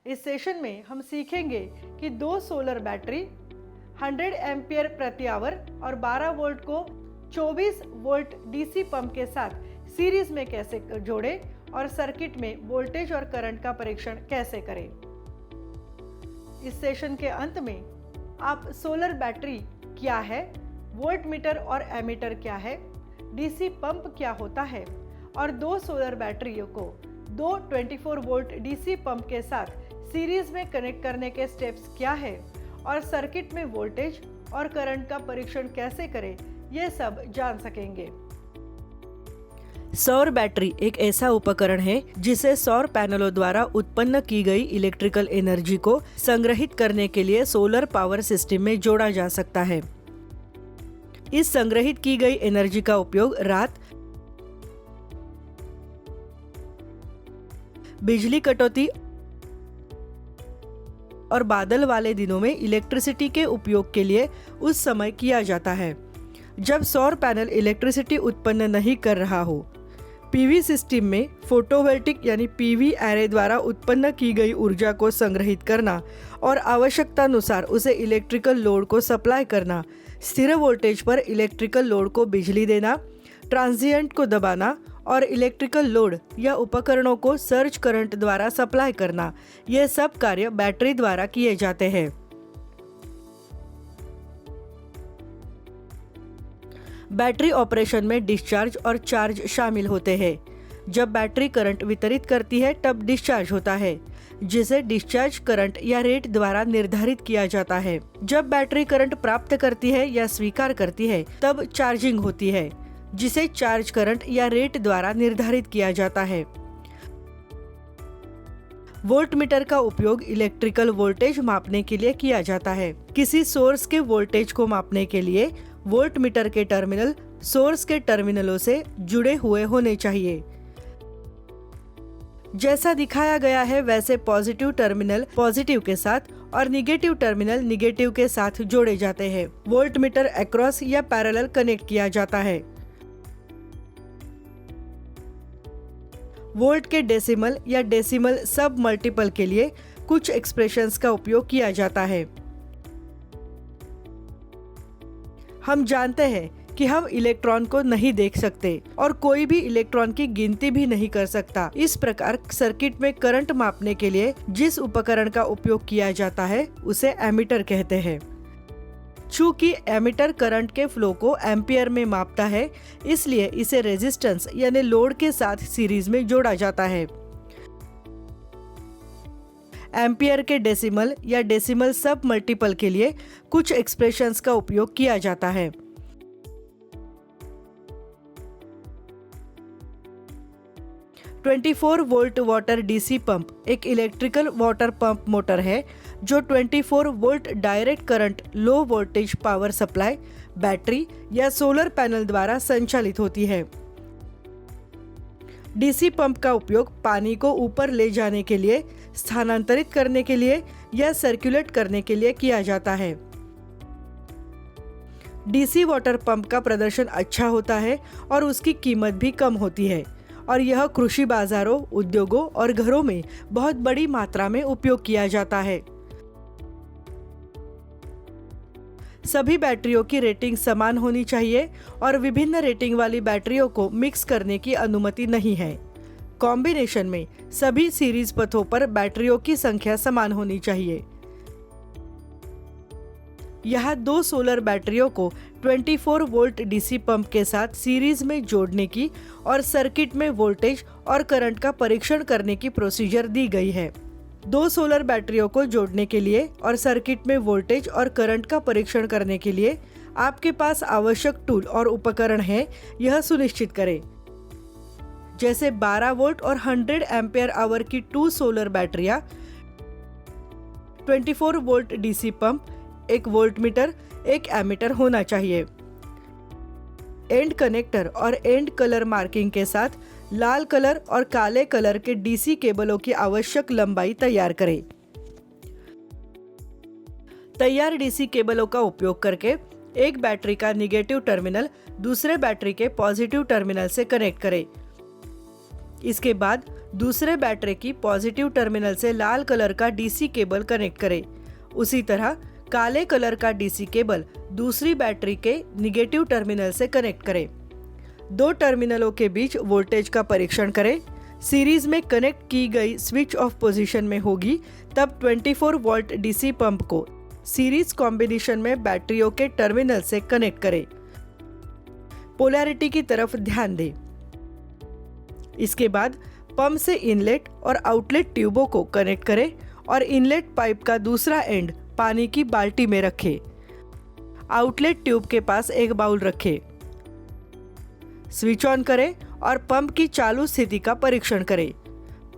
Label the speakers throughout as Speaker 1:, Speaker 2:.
Speaker 1: इस सेशन में हम सीखेंगे कि दो सोलर बैटरी 100 एम्पियर प्रति आवर और 12 वोल्ट को 24 वोल्ट डीसी पंप के साथ सीरीज में कैसे जोड़ें और सर्किट में वोल्टेज और करंट का परीक्षण कैसे करें। इस सेशन के अंत में आप सोलर बैटरी क्या है, वोल्ट मीटर और एमीटर क्या है, डीसी पंप क्या होता है और दो सोलर बैटरियों को दो 24 वोल्ट डीसी पंप के साथ सीरीज में कनेक्ट करने के स्टेप्स क्या है और सर्किट में वोल्टेज और करंट का परीक्षण कैसे करें, ये सब जान सकेंगे।
Speaker 2: सौर बैटरी एक ऐसा उपकरण है जिसे सौर पैनलों द्वारा उत्पन्न की गई इलेक्ट्रिकल एनर्जी को संग्रहित करने के लिए सोलर पावर सिस्टम में जोड़ा जा सकता है। इस संग्रहित की गई एनर्जी का उपयोग रात, बिजली कटौती और बादल वाले दिनों में इलेक्ट्रिसिटी के उपयोग के लिए उस समय किया जाता है जब सौर पैनल इलेक्ट्रिसिटी उत्पन्न नहीं कर रहा हो। पीवी सिस्टम में फोटोवोल्टिक यानी पीवी एरे द्वारा उत्पन्न की गई ऊर्जा को संग्रहित करना और आवश्यकतानुसार उसे इलेक्ट्रिकल लोड को सप्लाई करना, स्थिर वोल्टेज पर इलेक्ट्रिकल लोड को बिजली देना, ट्रांजिएंट को दबाना और इलेक्ट्रिकल लोड या उपकरणों को सर्ज करंट द्वारा सप्लाई करना, ये सब कार्य बैटरी द्वारा किए जाते हैं। बैटरी ऑपरेशन में डिस्चार्ज और चार्ज शामिल होते हैं। जब बैटरी करंट वितरित करती है तब डिस्चार्ज होता है, जिसे डिस्चार्ज करंट या रेट द्वारा निर्धारित किया जाता है। जब बैटरी करंट प्राप्त करती है या स्वीकार करती है तब चार्जिंग होती है, जिसे चार्ज करंट या रेट द्वारा निर्धारित किया जाता है। वोल्ट मीटर का उपयोग इलेक्ट्रिकल वोल्टेज मापने के लिए किया जाता है। किसी सोर्स के वोल्टेज को मापने के लिए वोल्ट मीटर के टर्मिनल सोर्स के टर्मिनलों से जुड़े हुए होने चाहिए। जैसा दिखाया गया है वैसे पॉजिटिव टर्मिनल पॉजिटिव के साथ और निगेटिव टर्मिनल निगेटिव के साथ जोड़े जाते हैं। वोल्ट मीटर अक्रॉस या पैरेलल कनेक्ट किया जाता है। वोल्ट के डेसिमल या डेसिमल सब मल्टीपल के लिए कुछ एक्सप्रेशंस का उपयोग किया जाता है। हम जानते हैं कि हम इलेक्ट्रॉन को नहीं देख सकते और कोई भी इलेक्ट्रॉन की गिनती भी नहीं कर सकता। इस प्रकार सर्किट में करंट मापने के लिए जिस उपकरण का उपयोग किया जाता है उसे एमीटर कहते हैं। चूंकि एमीटर करंट के फ्लो को एम्पियर में मापता है, इसलिए इसे रेजिस्टेंस यानी लोड के साथ सीरीज में जोड़ा जाता है। एम्पियर के डेसिमल या डेसिमल सब मल्टीपल के लिए कुछ एक्सप्रेशंस का उपयोग किया जाता है। Twenty 24 volt water DC pump एक इलेक्ट्रिकल वाटर पंप मोटर है जो 24 volt direct current low voltage power supply battery या सोलर पैनल द्वारा संचालित होती है। डीसी पंप का उपयोग पानी को ऊपर ले जाने के लिए, स्थानांतरित करने के लिए या सर्कुलेट करने के लिए किया जाता है। डीसी वाटर पंप का प्रदर्शन अच्छा होता है और उसकी कीमत भी कम होती है और यह कृषि बाजारों, उद्योगों और घरों में बहुत बड़ी मात्रा में उपयोग किया जाता है। सभी बैटरियों की रेटिंग समान होनी चाहिए और विभिन्न रेटिंग वाली बैटरियों को मिक्स करने की अनुमति नहीं है। कॉम्बिनेशन में सभी सीरीज पथों पर बैटरियों की संख्या समान होनी चाहिए। यहाँ दो सोलर बैटरियों को 24 वोल्ट डीसी पंप के साथ सीरीज में जोड़ने की और सर्किट में वोल्टेज और करंट का परीक्षण करने की प्रोसीजर दी गई है। दो सोलर बैटरियों को जोड़ने के लिए और सर्किट में वोल्टेज और करंट का परीक्षण करने के लिए आपके पास आवश्यक टूल और उपकरण है, यह सुनिश्चित करें। जैसे 12 वोल्ट और 100 एम्पियर आवर की 2 सोलर बैटरियां, 24 वोल्ट डीसी पंप, एक वोल्ट मीटर, एक एमीटर होना चाहिए। एंड कनेक्टर और एंड कलर मार्किंग के साथ लाल कलर और काले कलर के डीसी केबलों की आवश्यक लंबाई तैयार करें। तैयार डीसी केबलों का उपयोग करके एक बैटरी का निगेटिव टर्मिनल दूसरे बैटरी के पॉजिटिव टर्मिनल से कनेक्ट करें। इसके बाद दूसरे बैटरी की पॉजिटिव टर्मिनल से लाल कलर का डीसी केबल कनेक्ट करें। उसी तरह काले कलर का डीसी केबल दूसरी बैटरी के निगेटिव टर्मिनल से कनेक्ट करें। दो टर्मिनलों के बीच वोल्टेज का परीक्षण करें। सीरीज में कनेक्ट की गई स्विच ऑफ पोजीशन में होगी तब 24 वोल्ट डीसी पंप को सीरीज कॉम्बिनेशन में बैटरियों के टर्मिनल से कनेक्ट करें। पोलैरिटी की तरफ ध्यान दें। इसके बाद पंप से इनलेट और आउटलेट ट्यूबों को कनेक्ट करें और इनलेट पाइप का दूसरा एंड पानी की बाल्टी में रखें। आउटलेट ट्यूब के पास एक बाउल रखें। स्विच ऑन करें और पंप की चालू स्थिति का परीक्षण करें।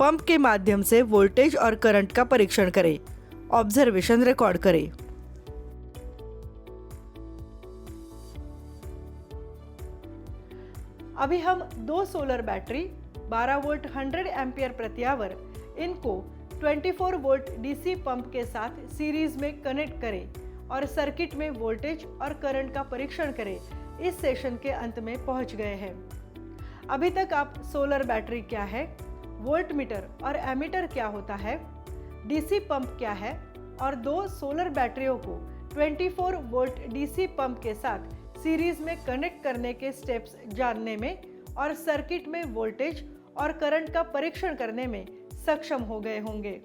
Speaker 2: पंप के माध्यम से वोल्टेज और करंट का परीक्षण करें। ऑब्जर्वेशन रिकॉर्ड करें।
Speaker 1: अभी हम दो सोलर बैटरी 12 वोल्ट 100 एम्पियर प्रति आवर इनको 24 वोल्ट डीसी पंप के साथ सीरीज में कनेक्ट करें और सर्किट में वोल्टेज और करंट का परीक्षण करें। इस सेशन के अंत में पहुंच गए हैं। अभी तक आप सोलर बैटरी क्या है, वोल्ट मीटर और एमीटर क्या होता है, डीसी पंप क्या है और दो सोलर बैटरियों को 24 वोल्ट डीसी पंप के साथ सीरीज में कनेक्ट करने के स्टेप्स जानने में और सर्किट में वोल्टेज और करंट का परीक्षण करने में सक्षम हो गए होंगे।